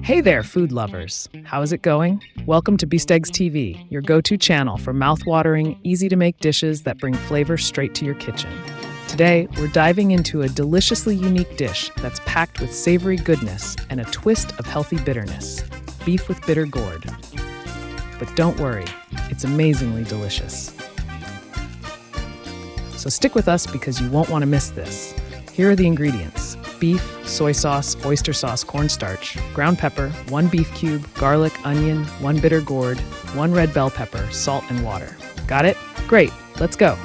Hey there, food lovers. How is it going? Welcome to Bistégs TV, your go-to channel for mouth-watering, easy-to-make dishes that bring flavor straight to your kitchen. Today, we're diving into a deliciously unique dish that's packed with savory goodness and a twist of healthy bitterness: beef with bitter gourd. But don't worry, it's amazingly delicious. So stick with us because you won't want to miss this. Here are the ingredients: beef, soy sauce, oyster sauce, cornstarch, ground pepper, 1 beef cube, garlic, onion, 1 bitter gourd, 1 red bell pepper, salt, and water. Got it? Great, let's go.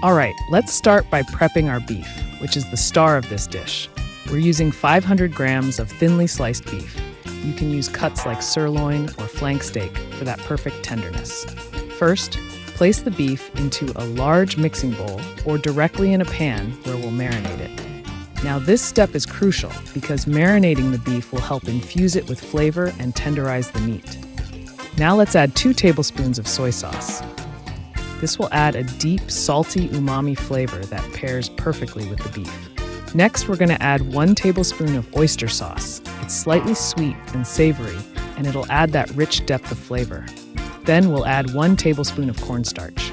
All right, let's start by prepping our beef, which is the star of this dish. We're using 500 grams of thinly sliced beef. You can use cuts like sirloin or flank steak for that perfect tenderness. First, place the beef into a large mixing bowl or directly in a pan where we'll marinate it. Now this step is crucial because marinating the beef will help infuse it with flavor and tenderize the meat. Now let's add 2 tablespoons of soy sauce. This will add a deep, salty umami flavor that pairs perfectly with the beef. Next, we're going to add 1 tablespoon of oyster sauce. It's slightly sweet and savory, and it'll add that rich depth of flavor. Then we'll add 1 tablespoon of cornstarch.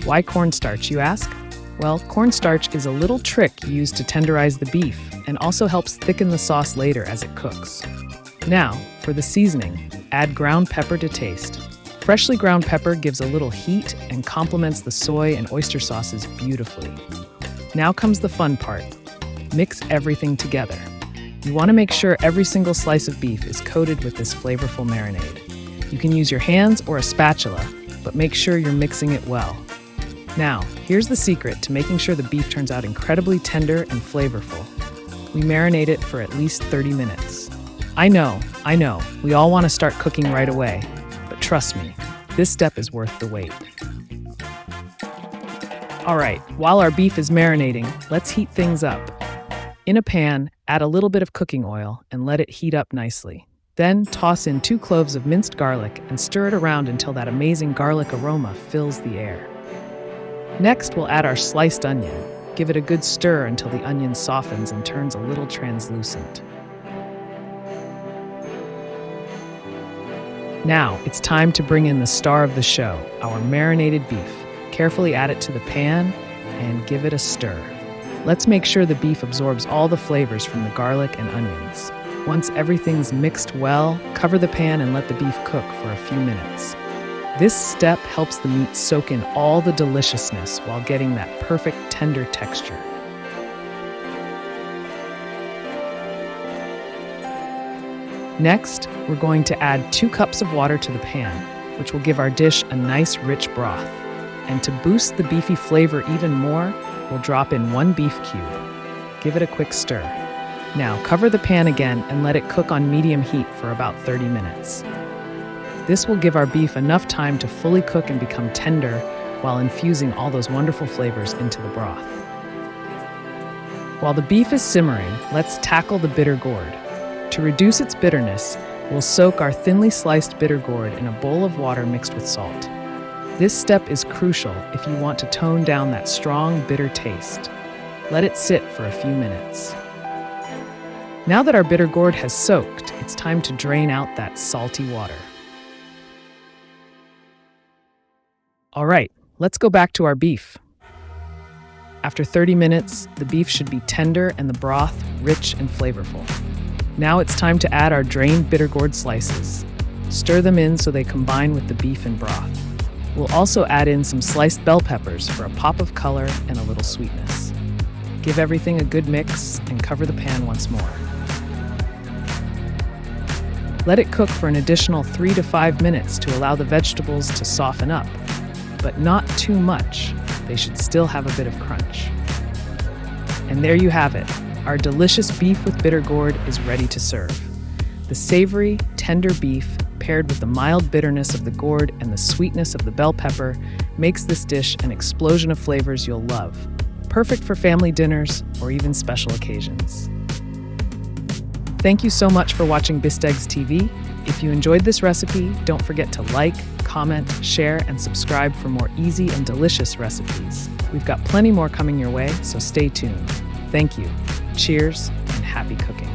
Why cornstarch, you ask? Well, cornstarch is a little trick used to tenderize the beef and also helps thicken the sauce later as it cooks. Now, for the seasoning, add ground pepper to taste. Freshly ground pepper gives a little heat and complements the soy and oyster sauces beautifully. Now comes the fun part. Mix everything together. You want to make sure every single slice of beef is coated with this flavorful marinade. You can use your hands or a spatula, but make sure you're mixing it well. Now, here's the secret to making sure the beef turns out incredibly tender and flavorful. We marinate it for at least 30 minutes. I know, we all want to start cooking right away, but trust me, this step is worth the wait. All right, while our beef is marinating, let's heat things up. In a pan, add a little bit of cooking oil and let it heat up nicely. Then toss in 2 cloves of minced garlic and stir it around until that amazing garlic aroma fills the air. Next, we'll add our sliced onion. Give it a good stir until the onion softens and turns a little translucent. Now, it's time to bring in the star of the show, our marinated beef. Carefully add it to the pan and give it a stir. Let's make sure the beef absorbs all the flavors from the garlic and onions. Once everything's mixed well, cover the pan and let the beef cook for a few minutes. This step helps the meat soak in all the deliciousness while getting that perfect tender texture. Next, we're going to add 2 cups of water to the pan, which will give our dish a nice rich broth. And to boost the beefy flavor even more, we'll drop in 1 beef cube. Give it a quick stir. Now cover the pan again and let it cook on medium heat for about 30 minutes. This will give our beef enough time to fully cook and become tender while infusing all those wonderful flavors into the broth. While the beef is simmering, let's tackle the bitter gourd. To reduce its bitterness, we'll soak our thinly sliced bitter gourd in a bowl of water mixed with salt. This step is crucial if you want to tone down that strong, bitter taste. Let it sit for a few minutes. Now that our bitter gourd has soaked, it's time to drain out that salty water. All right, let's go back to our beef. After 30 minutes, the beef should be tender and the broth rich and flavorful. Now it's time to add our drained bitter gourd slices. Stir them in so they combine with the beef and broth. We'll also add in some sliced bell peppers for a pop of color and a little sweetness. Give everything a good mix and cover the pan once more. Let it cook for an additional 3 to 5 minutes to allow the vegetables to soften up, but not too much. They should still have a bit of crunch. And there you have it. Our delicious beef with bitter gourd is ready to serve. The savory, tender beef, paired with the mild bitterness of the gourd and the sweetness of the bell pepper, makes this dish an explosion of flavors you'll love. Perfect for family dinners or even special occasions. Thank you so much for watching Bistégs TV. If you enjoyed this recipe, don't forget to like, comment, share, and subscribe for more easy and delicious recipes. We've got plenty more coming your way, so stay tuned. Thank you. Cheers and happy cooking.